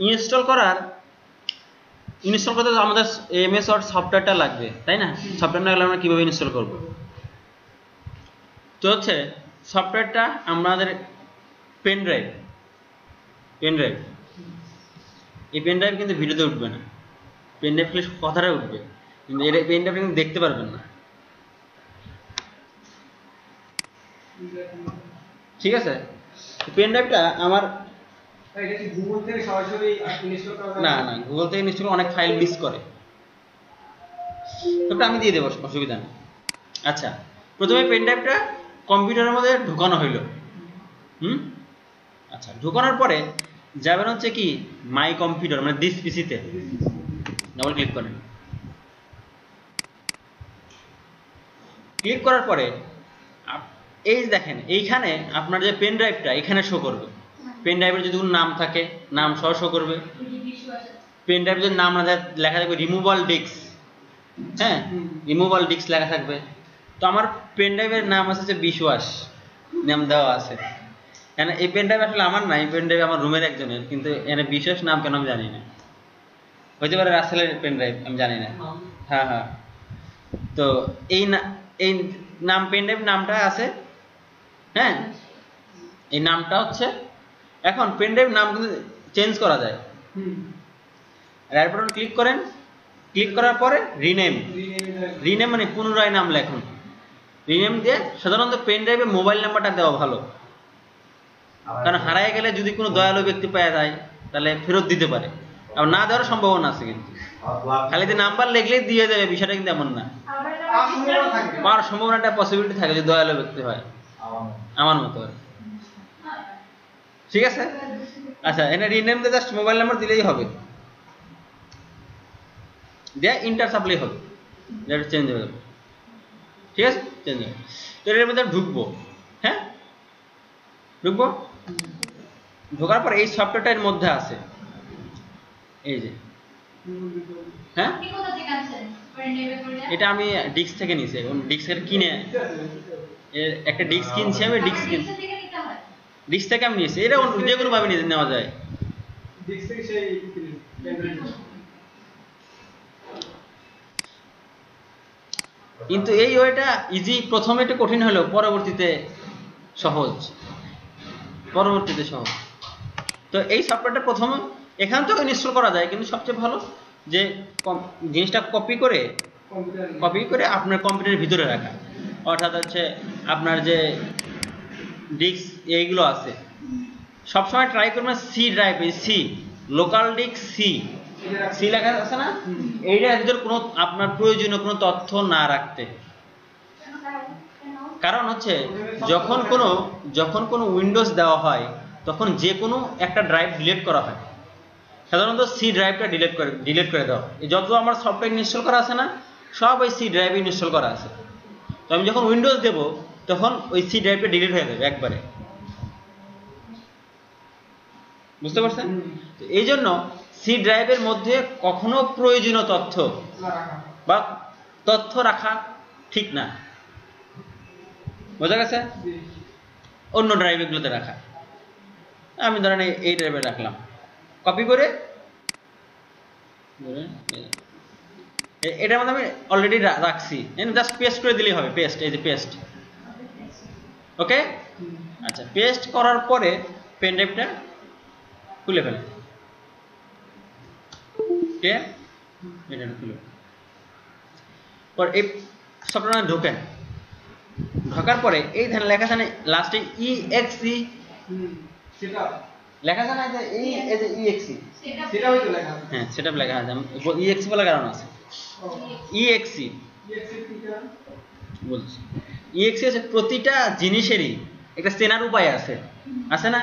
Install করতে আমাদের MS word সফটওয়্যারটা লাগবে, তাই না? সফটওয়্যার না হলে আমরা কিভাবে ইনস্টল করব? তো হচ্ছে সফটওয়্যারটা আমাদের পেন ড্রাইভ, এই পেন ড্রাইভ কিন্তু ভিডিওতে উঠবে না, পেন ড্রাইভ খালি কথাটা উঠবে, কিন্তু এটা পেন ড্রাইভ কিন্তু দেখতে পারবেন না, ঠিক আছে? পেন ড্রাইভটা আমার গুগল থেকে সরাসরি ইনস্টল করা না, গুগল থেকে ইনস্টল অনেক ফাইল মিস করে, তবে আমি দিয়ে দেবো, অসুবিধা নেই। আচ্ছা, প্রথমে পেন ড্রাইভটা কম্পিউটারের মধ্যে ঢোকানো হইলো। আচ্ছা, ঢোকানোর পরে যাবেন হচ্ছে কি মাই কম্পিউটার, মানে দিস পিসিতে ডাবল ক্লিক করেন। ক্লিক করার পরে এই দেখেন এইখানে আপনার যে পেন ড্রাইভটা এখানে শো করবে। পেন ড্রাইভের যদি কোনো নাম থাকে নাম সহ শো করবে। পেন ড্রাইভের যদি নাম না লেখা থাকবে রিমুভাল ডিস্ক, হ্যাঁ, রিমুভাল ডিস্ক লেখা থাকবে। তো আমার পেন ড্রাইভের নাম আছে বিশ্বাস, নাম দেওয়া আছে। কেন এই পেন ড্রাইভ আসলে আমার না, এই পেন ড্রাইভ আমার রুমের একজনের, কিন্তু এখানে বিশ্বাস নাম কেন আমি জানি না, হইতে পারে রাসেলের পেন ড্রাইভ, আমি জানি না। হ্যাঁ হ্যাঁ, তো এই নাম পেন ড্রাইভ নামটা আছে, হ্যাঁ, এই নামটা হচ্ছে। এখন পেন ড্রাইভ নাম কিন্তু চেঞ্জ করা যায়। রাইট বাটন ক্লিক করেন, ক্লিক করার পরে রিনেম মানে পুনরায় নাম লেখুন। রিনেম দিয়ে সাধারণত পেন ড্রাইভে মোবাইল নাম্বারটা দেওয়া ভালো, কারণ হারায় গেলে যদি কোনো দয়ালু ব্যক্তি পাওয়া যায় তাহলে ফেরত দিতে পারে, আর না দেওয়ার সম্ভাবনা আছে। কিন্তু খালি যে নাম্বার লিখলেই দিয়ে দেবে বিষয়টা কিন্তু এমন না, পাওয়ার সম্ভাবনাটা পসিবিলিটি থাকে যদি দয়ালু ব্যক্তি হয় আমার মতো, ঠিক আছে? আচ্ছা, এনে রিনেম দিয়ে জাস্ট মোবাইল নাম্বার দিলেই হবে, দিয়ে ইন্টার চাপলেই হবে, এটা চেঞ্জ হয়ে যাবে, ঠিক আছে? চেঞ্জ হবে। তো এর মধ্যে ঢুকবো, হ্যাঁ, ঢুকবো। ঢোকার পর এই সফটওয়্যারটার মধ্যে আছে এই যে, হ্যাঁ, এটা আমি ডিস্ক থেকে নিয়েছি, এখন ডিস্কের কিনে একটা ডিস্ক কিনছি আমি, ডিস্ক থেকে আমি নিয়েছি। এটা যে কোনো ভাবে নেওয়া যায়। কিন্তু এই ওয়েটা ইজি, প্রথমে একটু কঠিন হলেও পরবর্তীতে সহজ। তো এই সফটওয়্যারটা প্রথমে এখান থেকে ইনস্টল করা যায়, কিন্তু সবচেয়ে ভালো যে জিনিসটা কপি করে আপনার কম্পিউটারের ভিতরে রাখা, অর্থাৎ হচ্ছে আপনার যে ডিস্ক এইগুলো আছে সবসময় ট্রাই করবেন C drive, C local disk, C লেখা আছে না, এইটার ভিতরে কোনো আপনার প্রয়োজনীয় কোনো তথ্য না রাখতে। কারণ হচ্ছে যখন কোনো উইন্ডোজ দেওয়া হয় তখন যে কোনো একটা ড্রাইভ ডিলিট করা হয়, সাধারণত সি ড্রাইভটা ডিলিট করে দেওয়া। যত আমার সফটওয়্যার ইনস্টল করা আছে না, সব ওই সি ড্রাইভে ইনস্টল করা আছে। তো আমি যখন উইন্ডোজ দেব তখন ওই সি ড্রাইভটা ডিলিট হয়ে যাবে একবারে, বুঝতে পারছেন? এই জন্য সি ড্রাইভের মধ্যে কখনো প্রয়োজনীয় তথ্য রাখা ঠিক না, বোঝা গেছে? অন্য ড্রাইভগুলোতে রাখা। আমি ধরেন এই ড্রাইভে রাখলাম, কপি করে এটার মধ্যে আমি অলরেডি রাখছি, জাস্ট পেস্ট করে দিলেই হবে। পেস্ট, এই যে পেস্ট, ওকে। আচ্ছা, পেস্ট করার পরে পেন ড্রাইভটা খুলে ফেলেন, ওকে, এটা খুলে পর এই সফটওয়্যারে ঢোকেন। ঢোকার পরে এই ধান লেখা আছে না লাস্টে EXE, সেটা লেখা আছে না, যে এই যে EXE, সেটা হয়তো লেখা আছে, হ্যাঁ সেটা লেখা আছে। EXE বলার কারণ আছে, EXE বলছি। EXE হচ্ছে প্রতিটা জিনিসেরই একটা চেনার উপায় আছে, না?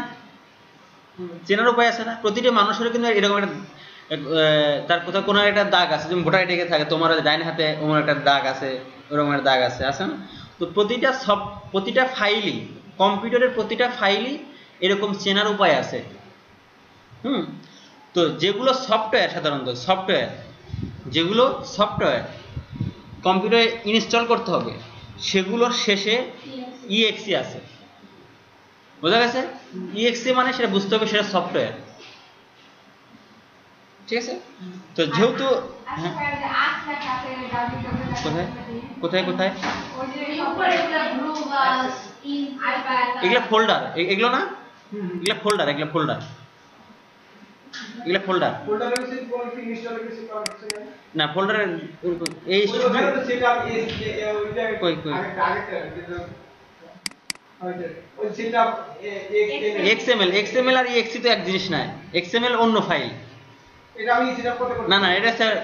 চেনার উপায় আছে না? প্রতিটা মানুষের কিন্তু এরকম একটা তার কোথাও কোনো একটা দাগ আছে, যেমন ভোটার আইডি থাকে, তোমার ডাইন হাতে ওমন একটা দাগ আছে, ওরকম একটা দাগ আছে না? তো প্রতিটা ফাইলই, কম্পিউটারের প্রতিটা ফাইলই এরকম চেনার উপায় আছে। তো যেগুলো সফটওয়্যার, সাধারণত যেগুলো সফটওয়্যার কম্পিউটারে ইনস্টল করতে হবে সেগুলোর শেষে EXE আছে, বোঝা গেছে? EXE মানে সেটা বুঝতে হবে সেটা সফটওয়্যার। ঠিক আছে? তো যেহেতু হ্যাঁ, কোথায় কোথায় কোথায় এগুলা ফোল্ডার, এগুলো না, এগুলা ফোল্ডার, এগুলা ফোল্ডার, এগুলা ফোল্ডার ফোল্ডারে কিছু কোন কি ইনস্টল কিছু করা হচ্ছে না? না, ফোল্ডার এই ওখানে তো সেটআপ ওইটা কই কই ওই সেটআপ XML আর exe তো এক জিনিস না, XML অন্য ফাইল। এটা আমি সেটআপ করতে না না, এটা স্যার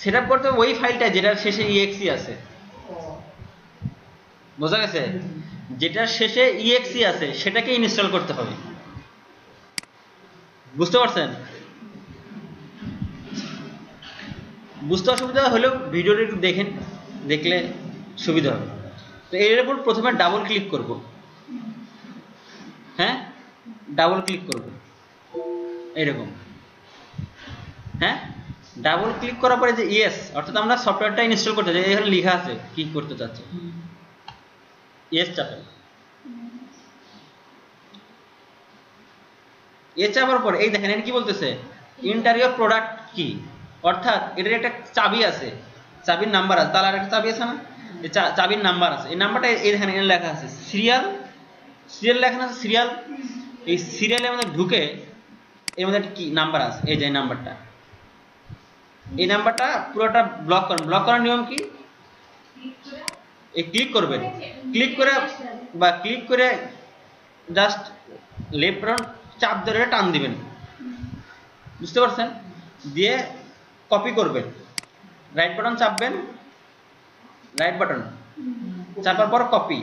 সেটআপ করতে ওই ফাইলটা যেটার শেষে exe আছে, বোঝা গেছে? যেটার শেষে exe আছে সেটাকে ইনস্টল করতে হবে, বুঝতে পারছেন? বুঝতে অসুবিধা হলেও ভিডিওটা একটু দেখেন, দেখলে সুবিধা হবে। তো এর উপর প্রথমে ডাবল ক্লিক করব, হ্যাঁ ডাবল ক্লিক করব এরকম, হ্যাঁ ডাবল ক্লিক করার পরে যে ইয়েস, অর্থাৎ আমরা সফটওয়্যারটা ইনস্টল করতে চাই, এখানে লেখা আছে কি করতে চাচ্ছি, ইয়েস চাপেন। ইয়েস চাপার পর এই দেখেন এর কি বলতেছে, এন্টার ইওর প্রোডাক্ট কি, অর্থাৎ এটার একটা চাবি আছে, চাবির নাম্বার আছে, তালার একটা চাবি আছে না, এই চাবির নাম্বার আছে, এই নাম্বারটা এখানে লেখা আছে, সিরিয়াল লেখা আছে, সিরিয়াল। এই সিরিয়ালের মধ্যে ঢুকে এর মধ্যে একটা কি নাম্বার আছে, এই যে নাম্বারটা, এই নাম্বারটা পুরোটা ব্লক করেন। ব্লক করার নিয়ম কি, এই ক্লিক করবেন, ক্লিক করে জাস্ট লেফট বাটন চাপ ধরে টান দিবেন, বুঝতে পারছেন? দিয়ে কপি করবেন, রাইট বাটন চাপবেন, রাইট বাটন চাপার পর কপি,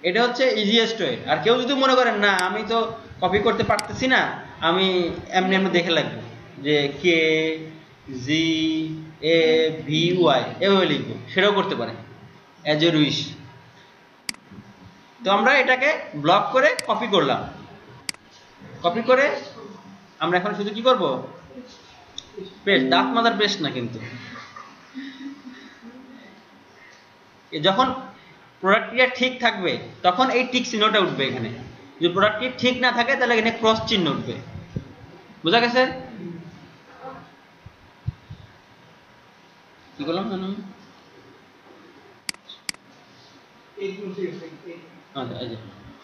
এটা হচ্ছে ইজিয়েস্ট ওয়ে। আর কেউ যদি মনে করেন না আমি তো কপি করতে পারতেছি না, আমি এমনি এমনি দেখে লাগবো যে KGAVY এভাবে লিখবো, সেটাও করতে পারেন, অ্যাজ ইউর উইশ। তো আমরা এটাকে ব্লক করে কপি করলাম, কপি করে আমরা এখন শুধু কি করব, পেস্ট, দাঁত মাজার পেস্ট না কিন্তু, যখন প্রোডাক্টটা ঠিক থাকবে তখন এই টিক চিহ্নটা উঠবে এখানে, যদি প্রোডাক্টটি ঠিক না থাকে তাহলে এখানে ক্রস চিহ্ন উঠবে, বোঝা গেছে? কি করলাম জানো,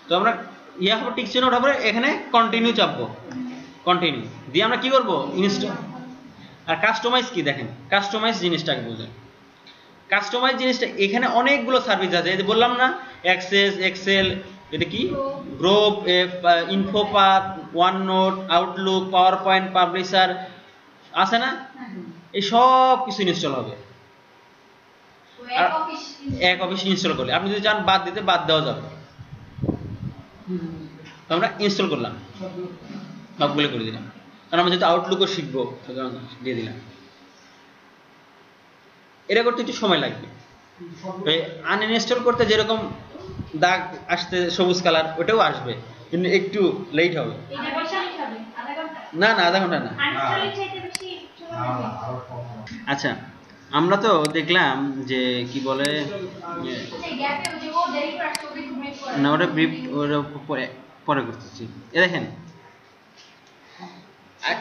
তো আমরা ইয়া হবে টিক চিহ্ন ওঠার পরে এখানে কন্টিনিউ চাপবো, কন্টিনিউ দিয়ে আমরা কি করব, ইনস্টল। আর কাস্টমাইজ কি দেখেন, কাস্টমাইজ জিনিসটাকে বুঝেন, কাস্টমাইজ জিনিসটা এখানে অনেকগুলো সার্ভিস আছে, এই যে বললাম না, অ্যাক্সেস, এক্সেল, এটা কি group, InfoPath, OneNote, Outlook, PowerPoint, Publisher আছে না, এই সব কিছু ইনস্টল হবে। আর এক অফিস ইনস্টল করলে আপনি যদি চান বাদ দিতে বাদ দেওয়া যাবে, তো আমরা ইনস্টল করলাম, সবগুলো করে দিলাম, কারণ আমরা যেহেতু আউটলুকও শিখবো দিয়ে দিলাম। এটা করতে একটু সময় লাগবে, আনইনস্টল করতে যেরকম দাগ আসতে সবুজ কালার ওটাও আসবে, কিন্তু একটু লেট হবে। না না, আধা ঘন্টা না। আচ্ছা, আমরা তো দেখলাম যে কি বলে না, ওটা ব্রিফ পরে করতেছি। এ দেখেন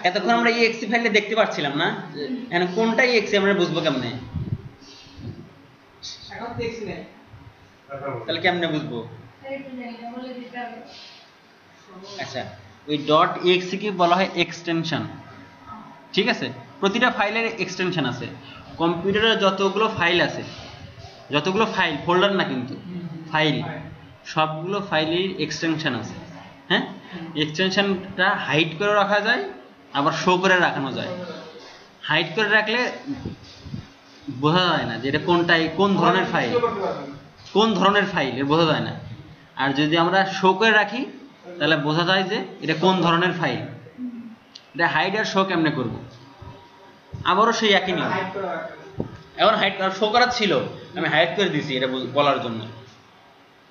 এতক্ষণ আমরা exe ফাইলে দেখতে পাচ্ছিলাম না, এখন কোনটা exe আমরা বুঝবো কেমনে, এখন দেখছি না, তাহলে কেমনে বুঝবো? আচ্ছা, ওই .exe কে বলা হয় এক্সটেনশন, ঠিক আছে? প্রতিটা ফাইলের এক্সটেনশন আছে, কম্পিউটারে যতগুলো ফাইল আছে, যতগুলো ফাইল, ফোল্ডার না কিন্তু ফাইল, সবগুলো ফাইলের এক্সটেনশন আছে, হ্যাঁ? এক্সটেনশনটা হাইড করে রাখা যায়, আবার শো করে রাখানো যায়। হাইড করে রাখলে বোঝা যায় না যে এটা কোনটাই কোন ধরনের ফাইল, কোন ধরনের ফাইল এর বোঝা যায় না। আর যদি আমরা শো করে রাখি তাহলে বোঝা যায় যে এটা কোন ধরনের ফাইল। এটা হাইড আর শো কেমনে করব, আবারও সেই একই নিয়ম। এখন হাইড আর শো করা ছিল, আমি হাইড করে দিয়েছি এটা বলার জন্য।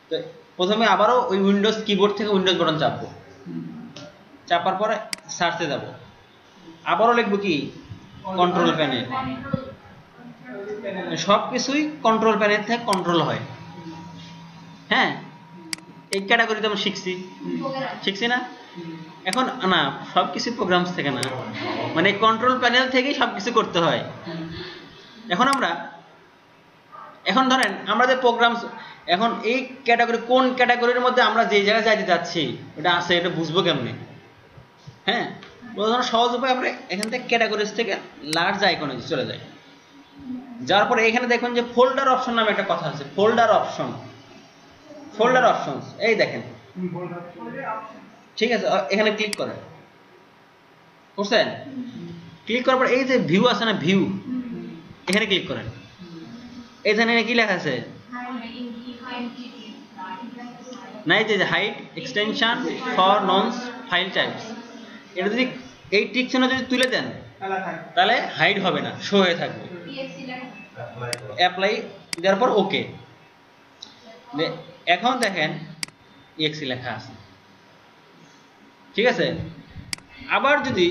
তো প্রথমে আবারও ওই উইন্ডোজ কিবোর্ড থেকে উইন্ডোজ বাটন চাপবো, চাপার পরে সার্চে যাব, আবারও লিখবো কি কন্ট্রোল প্যানেল। সব কিছুই কন্ট্রোল প্যানেল থেকে কন্ট্রোল হয়, হ্যাঁ? এই ক্যাটাগরিতে আমরা শিখছি না? এখন না, সবকিছু প্রোগ্রামস থেকে না, মানে কন্ট্রোল প্যানেল থেকেই সবকিছু করতে হয়। এখন ধরেন আমরা যে প্রোগ্রামস, এখন এই ক্যাটাগরি কোন ক্যাটাগরির মধ্যে আমরা যে জায়গায় যাইতে যাচ্ছি এটা আছে, এটা বুঝবো কেমনে? হ্যাঁ, সহজ উপায়, আমরা এখান থেকে ক্যাটাগরিজ থেকে লার্জ আইকনে চলে যাই। যাওয়ার পরে এখানে দেখুন যে ফোল্ডার অপশন নামে একটা কথা আছে, ফোল্ডার অপশনস, এই দেখেন, ঠিক আছে, এখানে ক্লিক করেন, বুঝছেন? ক্লিক করার পর এই যে ভিউ আছে না, ভিউ, এখানে ক্লিক করেন। এখানে কি লেখা আছে না, এই যে hide extension for known file types, এটা যদি এই টিক চিহ্ন যদি তুলে দেন তাহলে হাইড হবে না, শো হয়ে থাকবে। অ্যাপ্লাই দেওয়ার পর ওকে। এখন দেখেন এক্সি লেখা আছে, ঠিক আছে। আবার যদি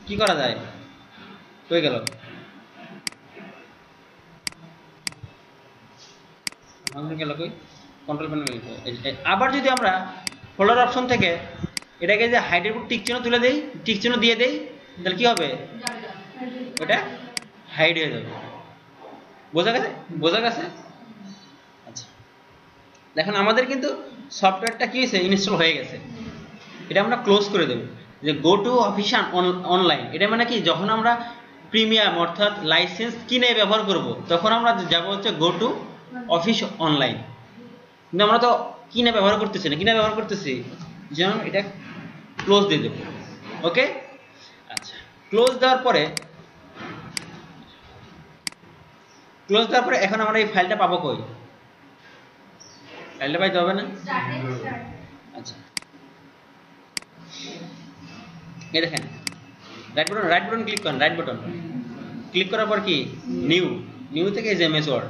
কি করা যায়, হয়ে গেল, কন্ট্রোল প্যানেল। আবার যদি আমরা ফোল্ডার অপশন থেকে এটাকে যে হাইডের উপর টিক চিহ্ন তুলে দেই, টিক চিহ্ন দিয়ে দেই, তাহলে কি হবে? এটা হাইড হয়ে যাবে। বোঝা গেছে? আচ্ছা, দেখুন আমাদের কিন্তু সফটওয়্যারটা কি হয়েছে, ইনস্টল হয়ে গেছে। এটা আমরা ক্লোজ করে দেব। যে গো টু অফিস অনলাইন, এটা মানে কি, যখন আমরা প্রিমিয়াম অর্থাৎ লাইসেন্স কিনে ব্যবহার করব তখন আমরা যাব হচ্ছে গো টু অফিস অনলাইন। কিন্তু আমরা তো কিনে ব্যবহার করতেছি, যেমন এটা ক্লোজ দিয়ে দেব। ওকে, আচ্ছা, ক্লোজ দেওয়ার পরে এখন আমরা এই ফাইলটা পাবো কই? ফাইলটা পাইতে হবে না? আচ্ছা, এই দেখেন রাইট বাটন ক্লিক করেন, ক্লিক করার পর কি নিউ থেকে MS Word,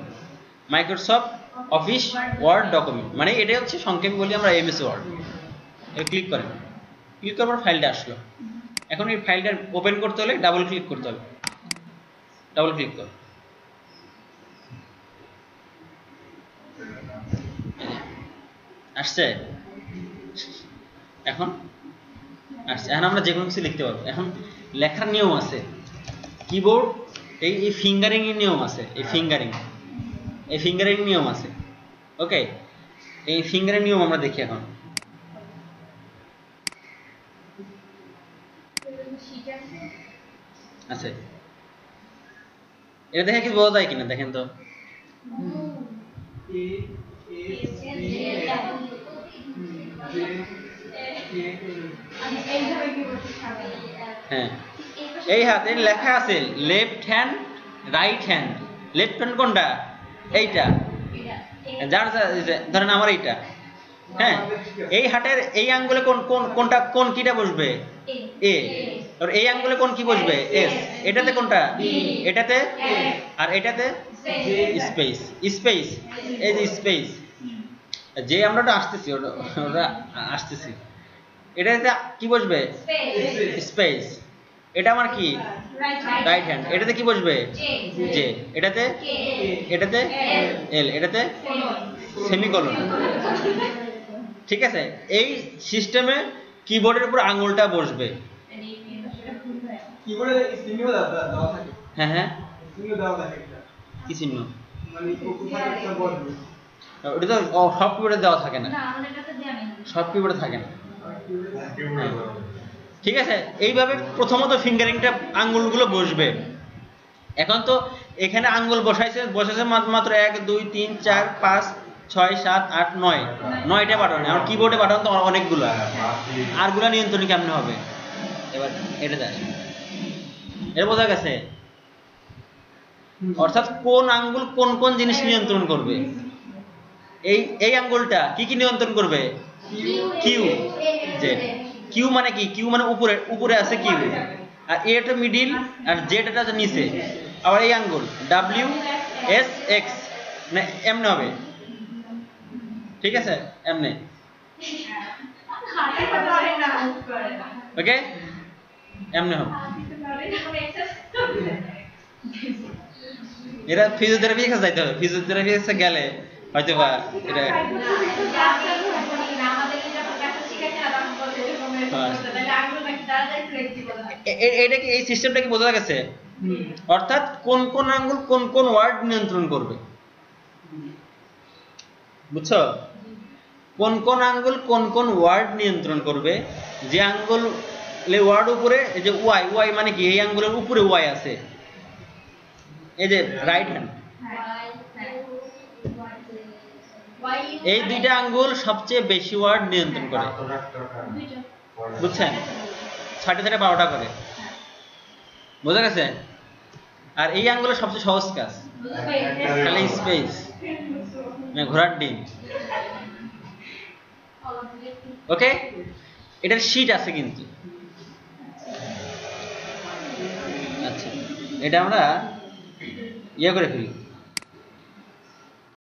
Microsoft Office Word document, মানে এটা হচ্ছে সংক্ষেপে বলি আমরা এমএস ওয়ার্ড। ক্লিক করেন, ক্লিক করার পর ফাইলটা আসলো। এখন এই ফাইলটা ওপেন করতে হলে ডাবল ক্লিক করতে হবে, ক্লিক কর, আসছে। এখন আমরা যে কোনো কিছু লিখতে পারবো। এখন লেখার নিয়ম আছে, কিবোর্ড এই ফিঙ্গারিং এর নিয়ম আছে, এই ফিঙ্গারিং নিয়ম আছে। ওকে, এই ফিঙ্গারিং নিয়ম আমরা দেখি এখন। আচ্ছা, এটা দেখে কি বোঝা যায় কিনা দেখেন তো। হ্যাঁ, এই হাতে লেখা আছে left hand, right hand. Left hand কোনটা? এইটা, যার ধরেন আমার এইটা। হ্যাঁ, এই হাতের এই আঙ্গুলে কোন কিটা বসবে? এ। আর এই আঙ্গুলে কোন কি বসবে? এস। এটাতে কোনটা? এটাতে। আর এটাতে স্পেস। এই যে স্পেস, যে আমরা আসতেছি ওটা আসতেছি, এটাতে কি বসবে? স্পেস। এটা আমার কি? Right hand. এটাতে কি বসবে? জে। এটাতে এল। এটাতে সেমিকোলন। ঠিক আছে, এই সিস্টেমে কিবোর্ডের উপর আঙ্গুলটা বসবে। কিবোর্ডে চিহ্ন দেওয়া থাকে। হ্যাঁ, চিহ্ন দেওয়া থাকে। কি চিহ্ন? মানে কোথায় বসবে? ওটা তো সব কিবোর্ডে দেওয়া থাকে না, সব কিবোর্ডে থাকে না। ঠিক আছে, এইভাবে প্রথমত ফিঙ্গারিংটা আঙ্গুলগুলো বসবে। এখন তো এখানে আঙ্গুল বসাইছে মাত্র 1 2 3 4 5 6 7 8 9, 9টা বাটন। আর কিবোর্ডে বাটন তো অনেকগুলো, আরগুলা নিয়ন্ত্রণ কেমনে হবে? এবার এটা দেখ, এটা বোঝা গেছে? অর্থাৎ কোন আঙ্গুল কোন জিনিস নিয়ন্ত্রণ করবে। এই আঙ্গুলটা কি নিয়ন্ত্রণ করবে? Q, Z. কিউ মানে কি? কিউ মানে উপরে আছে কিউ, আর এটা মিডিল, আর জেড এটা আছে নিচে। আবার এই আঙ্গুল ডাব্লিউ এস এক্স, মানে এমনে হবে। ঠিক আছে, এমনে। ওকে, এমনে হবে। এরা ফিজিওথেরাপি কাছে যাইতে হবে, ফিজিওথেরাপি কাছে গেলে হয়তো বা এটা এটা কি এই সিস্টেমটা কি বোঝা গেছে? অর্থাৎ কোন কোন আঙ্গুল কোন কোন ওয়ার্ড নিয়ন্ত্রণ করবে, বুঝছো? কোন কোন আঙ্গুল কোন কোন ওয়ার্ড নিয়ন্ত্রণ করবে। যে আঙ্গুল ওয়ার্ড উপরে, এই যে ওয়াই, ওয়াই মানে কি এই আঙ্গুলের উপরে ওয়াই আছে, এই যে রাইট হ্যান্ড, এই দুইটা আঙ্গুল সবচেয়ে বেশি ওয়ার্ড নিয়ন্ত্রণ করে, বুঝছেন? 6টা থেকে 12টা করে, বোঝা গেছে? আর এই আঙ্গুলের সবচেয়ে সহজ কাজ খালি স্পেস, মানে ঘোড়ার ডিম। ওকে, এটার শীট আছে কিন্তু। আচ্ছা, এটা আমরা ইয়ে করে ফেলি।